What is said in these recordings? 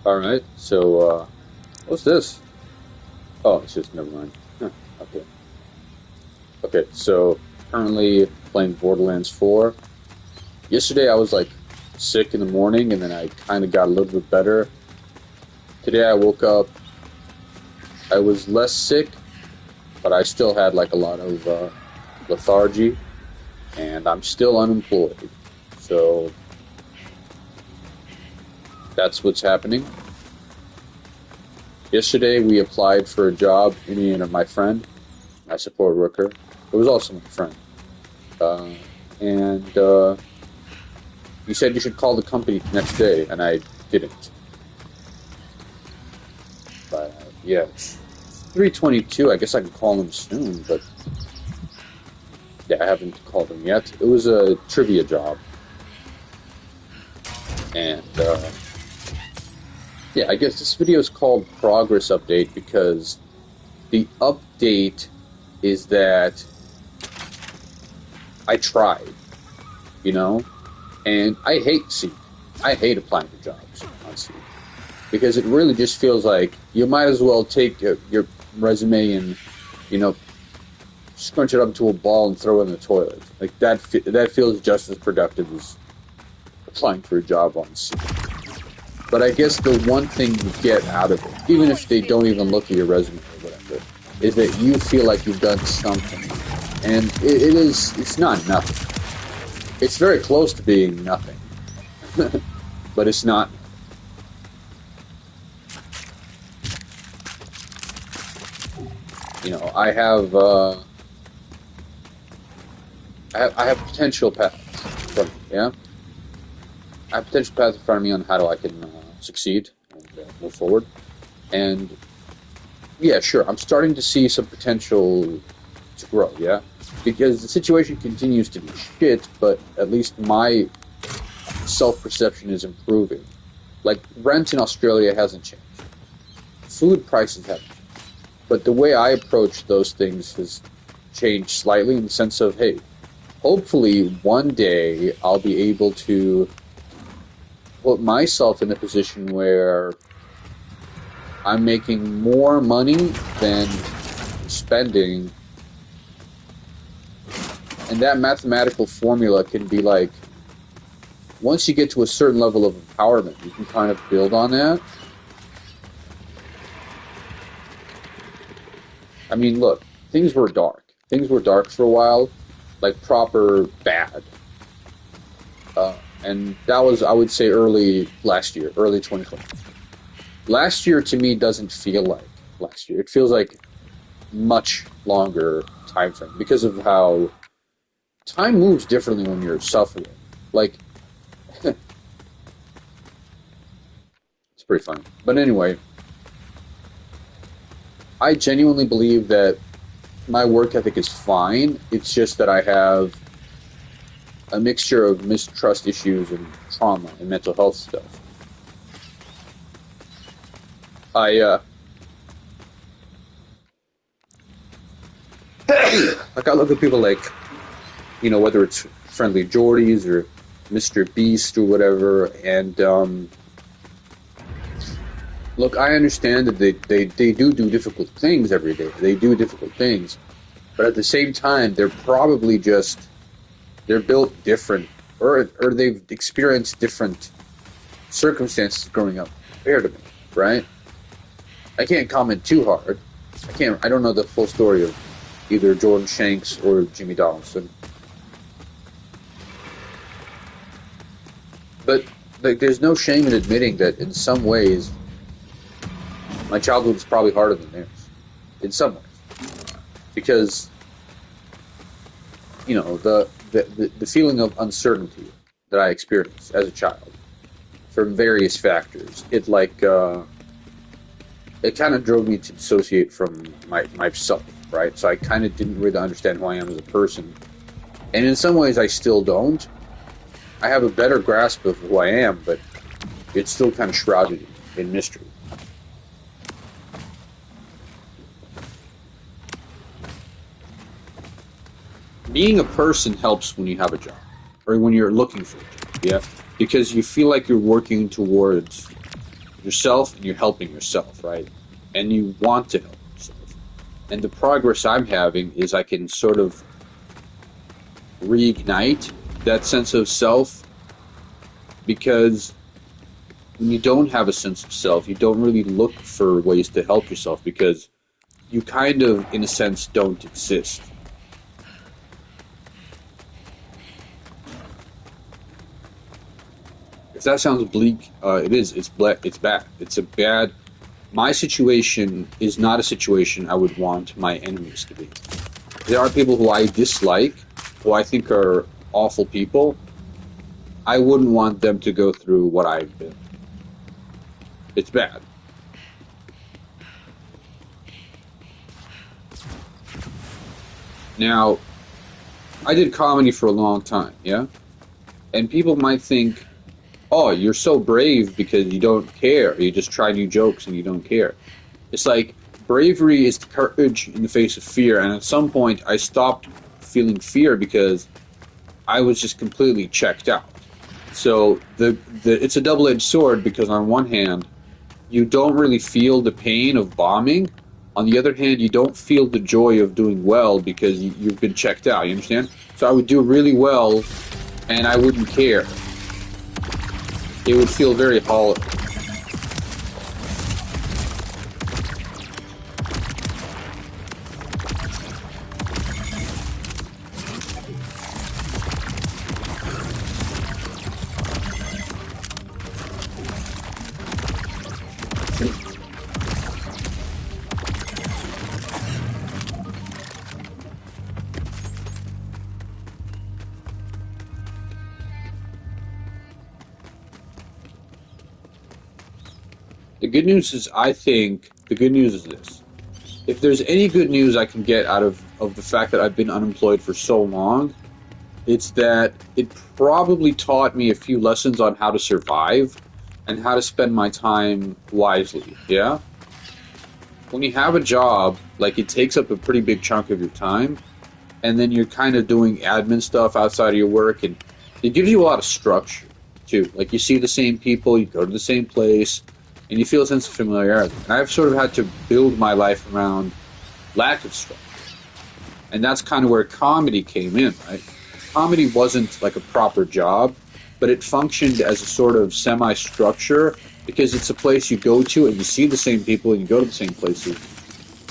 Alright, so, what's this? Oh, it's just, never mind. Huh, okay. Okay, so, currently playing Borderlands 4. Yesterday I was, like, sick in the morning, and then I kind of got a little bit better. Today I woke up, I was less sick, but I still had, like, a lot of, lethargy, and I'm still unemployed. So, that's what's happening. Yesterday, we applied for a job, me and my friend, my support worker. It was also my friend. Uh, and he said you should call the company next day, and I didn't. But yeah, it's 3:22. I guess I can call him soon, but yeah, I haven't called him yet. It was a trivia job, and yeah, I guess this video is called Progress Update because the update is that I tried, you know, and I hate Seek. I hate applying for jobs on Seek because it really just feels like you might as well take your resume and, you know, scrunch it up into a ball and throw it in the toilet. Like that feels just as productive as applying for a job on Seek. But I guess the one thing you get out of it, even if they don't even look at your resume or whatever, is that you feel like you've done something. And it's not nothing. It's very close to being nothing. But it's not. You know, I have potential paths in front of me, yeah? I have potential paths in front of me on how I can succeed and move forward. And yeah, sure, I'm starting to see some potential to grow, yeah? Because the situation continues to be shit, but at least my self-perception is improving. Like, rent in Australia hasn't changed. Food prices haven't changed. But the way I approach those things has changed slightly in the sense of, hey, hopefully one day I'll be able to put myself in a position where I'm making more money than spending, and that mathematical formula can be like, once you get to a certain level of empowerment, you can kind of build on that. I mean, look, things were dark. Things were dark for a while, like proper bad. And that was, I would say, early last year, early 2020. Last year, to me, doesn't feel like last year. It feels like much longer time frame because of how time moves differently when you're suffering. Like, it's pretty funny. But anyway, I genuinely believe that my work ethic is fine. It's just that I have a mixture of mistrust issues and trauma and mental health stuff. Like I look at people like, you know, whether it's Friendly Jordies or Mr. Beast or whatever, and look, I understand that they do difficult things every day. They do difficult things, but at the same time, they're probably just they're built different, or they've experienced different circumstances growing up compared to me, right? I can't comment too hard. I don't know the full story of either Jordan Shanks or Jimmy Donaldson. But like, there's no shame in admitting that in some ways, my childhood was probably harder than theirs. In some ways, because you know the feeling of uncertainty that I experienced as a child from various factors, it kind of drove me to dissociate from myself, right? So I kind of didn't really understand who I am as a person, and in some ways I still don't. I have a better grasp of who I am, but it's still kind of shrouded in mystery. Being a person helps when you have a job, or when you're looking for a job, yeah? Because you feel like you're working towards yourself and you're helping yourself, right? And you want to help yourself. And the progress I'm having is I can sort of reignite that sense of self, because when you don't have a sense of self, you don't really look for ways to help yourself, because you kind of, in a sense, don't exist. If that sounds bleak, it is. It's bad. It's a bad. My situation is not a situation I would want my enemies to be. There are people who I dislike, who I think are awful people. I wouldn't want them to go through what I've been. It's bad. Now, I did comedy for a long time, yeah? And people might think, oh, you're so brave because you don't care. You just try new jokes and you don't care. It's like, bravery is the courage in the face of fear. And at some point, I stopped feeling fear because I was just completely checked out. So it's a double-edged sword, because on one hand, you don't really feel the pain of bombing. On the other hand, you don't feel the joy of doing well because you've been checked out. You understand? So I would do really well, and I wouldn't care. It would feel very hollow. The good news is, I think, the good news is this. If there's any good news I can get out of the fact that I've been unemployed for so long, it's that it probably taught me a few lessons on how to survive and how to spend my time wisely, yeah? When you have a job, like, it takes up a pretty big chunk of your time, and then you're kind of doing admin stuff outside of your work, and it gives you a lot of structure, too. Like, you see the same people, you go to the same place, and you feel a sense of familiarity. And I've sort of had to build my life around lack of structure. And that's kind of where comedy came in, right? Comedy wasn't like a proper job, but it functioned as a sort of semi-structure, because it's a place you go to and you see the same people and you go to the same places,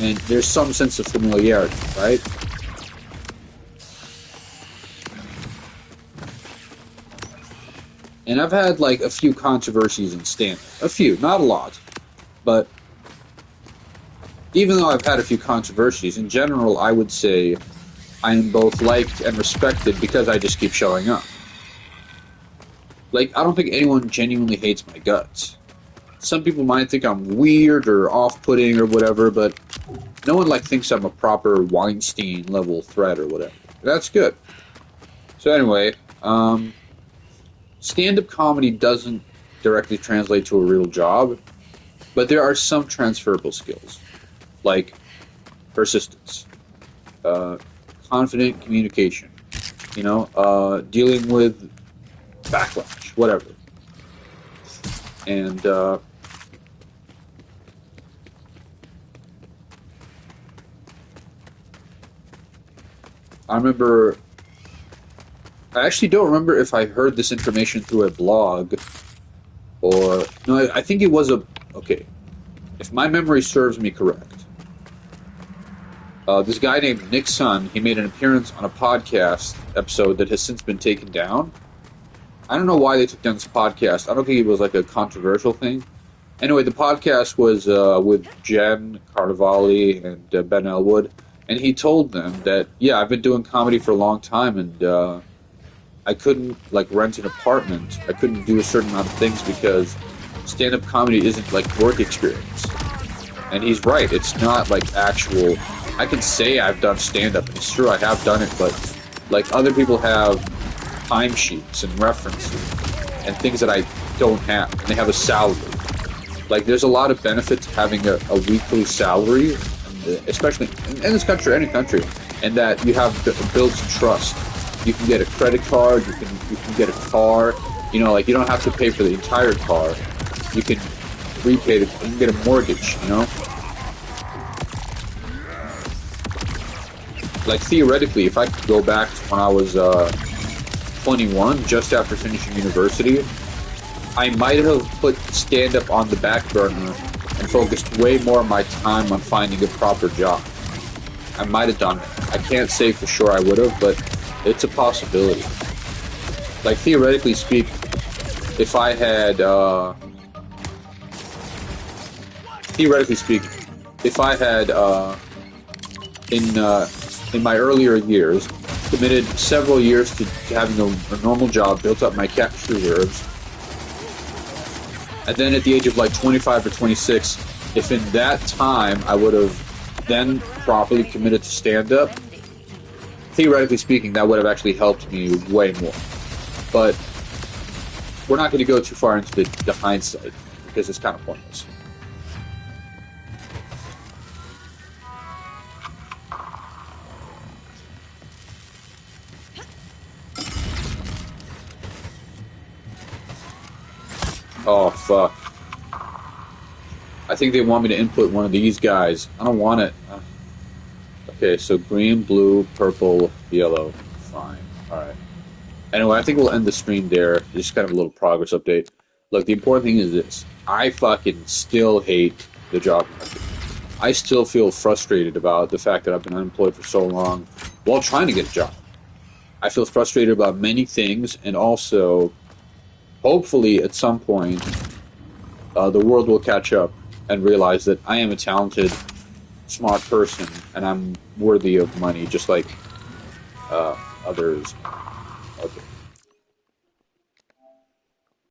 and there's some sense of familiarity, right? And I've had like a few controversies in stand-up. A few, not a lot. But even though I've had a few controversies, in general, I would say I am both liked and respected because I just keep showing up. Like, I don't think anyone genuinely hates my guts. Some people might think I'm weird or off-putting or whatever, but no one like thinks I'm a proper Weinstein-level threat or whatever. That's good. So anyway, stand-up comedy doesn't directly translate to a real job, but there are some transferable skills, like persistence, confident communication, dealing with backlash, whatever. And I actually don't remember if I heard this information through a blog, or no, I think it was okay. If my memory serves me correct, this guy named Nick Sun, he made an appearance on a podcast episode that has since been taken down. I don't know why they took down this podcast. I don't think it was like a controversial thing. Anyway, the podcast was with Jen Carnevale and Ben Elwood, and he told them that, yeah, I've been doing comedy for a long time, and I couldn't like rent an apartment. I couldn't do a certain amount of things because stand-up comedy isn't like work experience. And he's right. It's not like actual. I can say I've done stand-up, and it's true I have done it, but like other people have timesheets and references and things that I don't have, and they have a salary. Like, there's a lot of benefit to having a weekly salary, especially in this country, any country, and that you have built trust. You can get a credit card, you can get a car, like you don't have to pay for the entire car. You can repay to get a mortgage, you know? Like, theoretically, if I could go back to when I was 21, just after finishing university, I might have put stand-up on the back burner and focused way more of my time on finding a proper job. I might have done it. I can't say for sure I would have, but it's a possibility. Like, theoretically speaking, if I had, in my earlier years, committed several years to having a normal job, built up my cash reserves, and then at the age of like 25 or 26, if in that time I would have then properly committed to stand-up, theoretically speaking, that would have actually helped me way more. But we're not going to go too far into the hindsight, because it's kind of pointless. Oh, fuck. I think they want me to input one of these guys. I don't want it. Okay, so green, blue, purple, yellow. Fine. Alright. Anyway, I think we'll end the stream there. Just kind of a little progress update. Look, the important thing is this. I fucking still hate the job market. I still feel frustrated about the fact that I've been unemployed for so long while trying to get a job. I feel frustrated about many things, and also, hopefully, at some point, the world will catch up and realize that I am a talented, smart person, and I'm worthy of money, just like others.